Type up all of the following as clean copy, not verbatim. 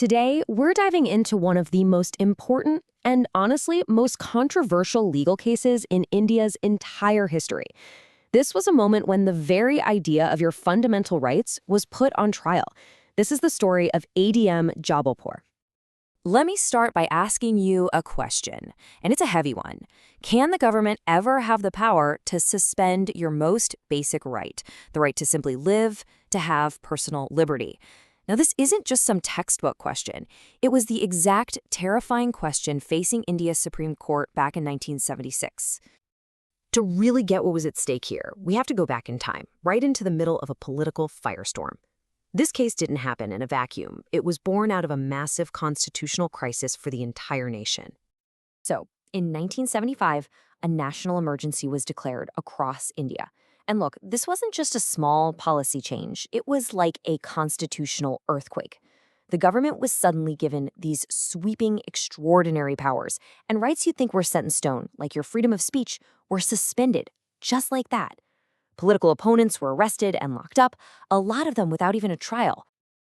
Today, we're diving into one of the most important and honestly most controversial legal cases in India's entire history. This was a moment when the very idea of your fundamental rights was put on trial. This is the story of ADM Jabalpur. Let me start by asking you a question, and it's a heavy one. Can the government ever have the power to suspend your most basic right, the right to simply live, to have personal liberty? Now, this isn't just some textbook question. It was the exact terrifying question facing India's Supreme Court back in 1976. To really get what was at stake here, we have to go back in time, right into the middle of a political firestorm. This case didn't happen in a vacuum. It was born out of a massive constitutional crisis for the entire nation. So, in 1975, a national emergency was declared across India. And look, this wasn't just a small policy change. It was like a constitutional earthquake. The government was suddenly given these sweeping, extraordinary powers, and rights you'd think were set in stone, like your freedom of speech, were suspended, just like that. Political opponents were arrested and locked up, a lot of them without even a trial.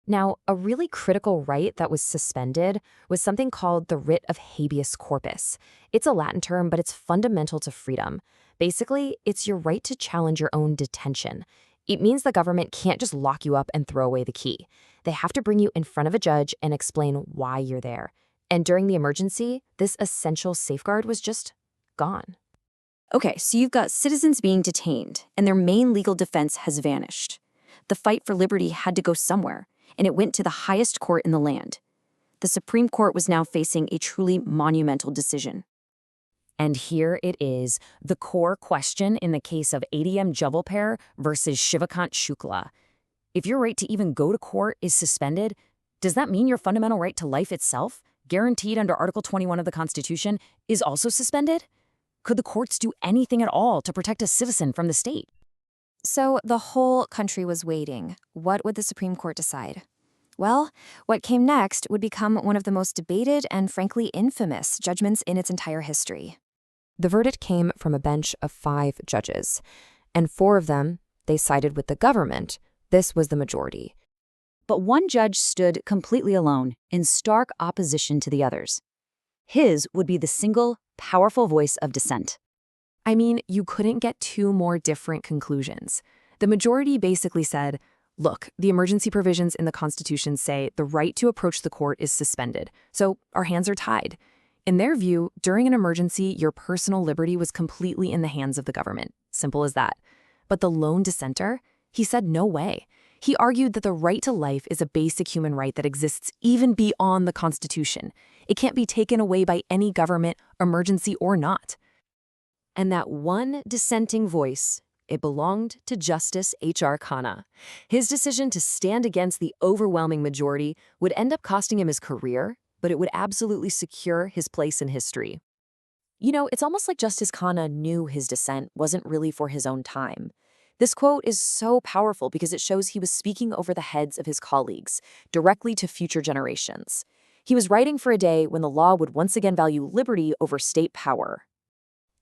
Now, a really critical right that was suspended was something called the writ of habeas corpus. It's a Latin term, but it's fundamental to freedom. Basically, it's your right to challenge your own detention. It means the government can't just lock you up and throw away the key. They have to bring you in front of a judge and explain why you're there. And during the emergency, this essential safeguard was just gone. Okay, so you've got citizens being detained, and their main legal defense has vanished. The fight for liberty had to go somewhere, and it went to the highest court in the land. The Supreme Court was now facing a truly monumental decision. And here it is, the core question in the case of ADM Jabalpur versus Shivkant Shukla. If your right to even go to court is suspended, does that mean your fundamental right to life itself, guaranteed under Article 21 of the Constitution, is also suspended? Could the courts do anything at all to protect a citizen from the state? So the whole country was waiting. What would the Supreme Court decide? Well, what came next would become one of the most debated and frankly infamous judgments in its entire history. The verdict came from a bench of 5 judges, and 4 of them, they sided with the government. This was the majority. But one judge stood completely alone, in stark opposition to the others. His would be the single, powerful voice of dissent. I mean, you couldn't get 2 more different conclusions. The majority basically said, look, the emergency provisions in the Constitution say the right to approach the court is suspended, so our hands are tied. In their view, during an emergency, your personal liberty was completely in the hands of the government. Simple as that. But the lone dissenter, he said no way. He argued that the right to life is a basic human right that exists even beyond the Constitution. It can't be taken away by any government, emergency or not. And that one dissenting voice, it belonged to Justice H.R. Khanna. His decision to stand against the overwhelming majority would end up costing him his career, but it would absolutely secure his place in history. You know, it's almost like Justice Khanna knew his dissent wasn't really for his own time. This quote is so powerful because it shows he was speaking over the heads of his colleagues, directly to future generations. He was writing for a day when the law would once again value liberty over state power.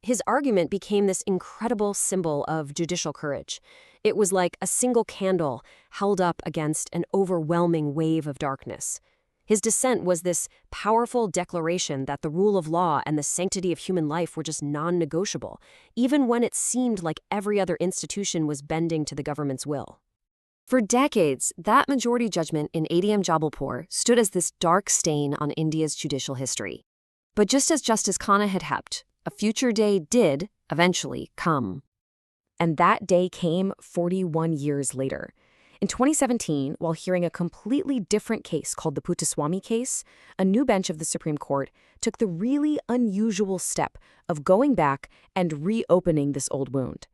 His argument became this incredible symbol of judicial courage. It was like a single candle held up against an overwhelming wave of darkness. His dissent was this powerful declaration that the rule of law and the sanctity of human life were just non-negotiable, even when it seemed like every other institution was bending to the government's will. For decades, that majority judgment in ADM Jabalpur stood as this dark stain on India's judicial history. But just as Justice Khanna had hoped, a future day did eventually come. And that day came 41 years later. In 2017, while hearing a completely different case called the Puttaswamy case, a new bench of the Supreme Court took the really unusual step of going back and reopening this old wound.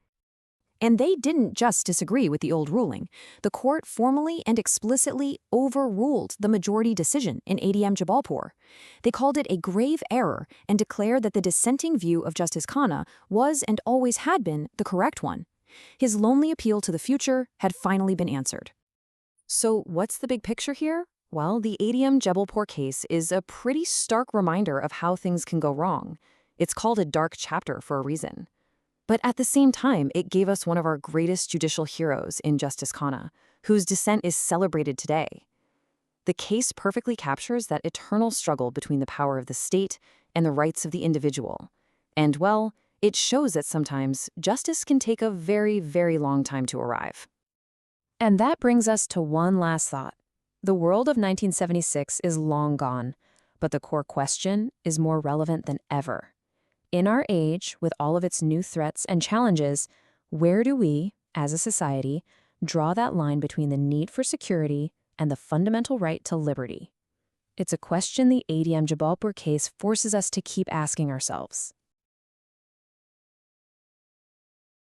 And they didn't just disagree with the old ruling. The court formally and explicitly overruled the majority decision in ADM Jabalpur. They called it a grave error and declared that the dissenting view of Justice Khanna was and always had been the correct one. His lonely appeal to the future had finally been answered. So what's the big picture here? Well, the ADM Jabalpur case is a pretty stark reminder of how things can go wrong. It's called a dark chapter for a reason. But at the same time, it gave us one of our greatest judicial heroes in Justice Khanna, whose dissent is celebrated today. The case perfectly captures that eternal struggle between the power of the state and the rights of the individual. And, well, it shows that sometimes justice can take a very, very long time to arrive. And that brings us to one last thought. The world of 1976 is long gone, but the core question is more relevant than ever. In our age, with all of its new threats and challenges, where do we, as a society, draw that line between the need for security and the fundamental right to liberty? It's a question the ADM Jabalpur case forces us to keep asking ourselves.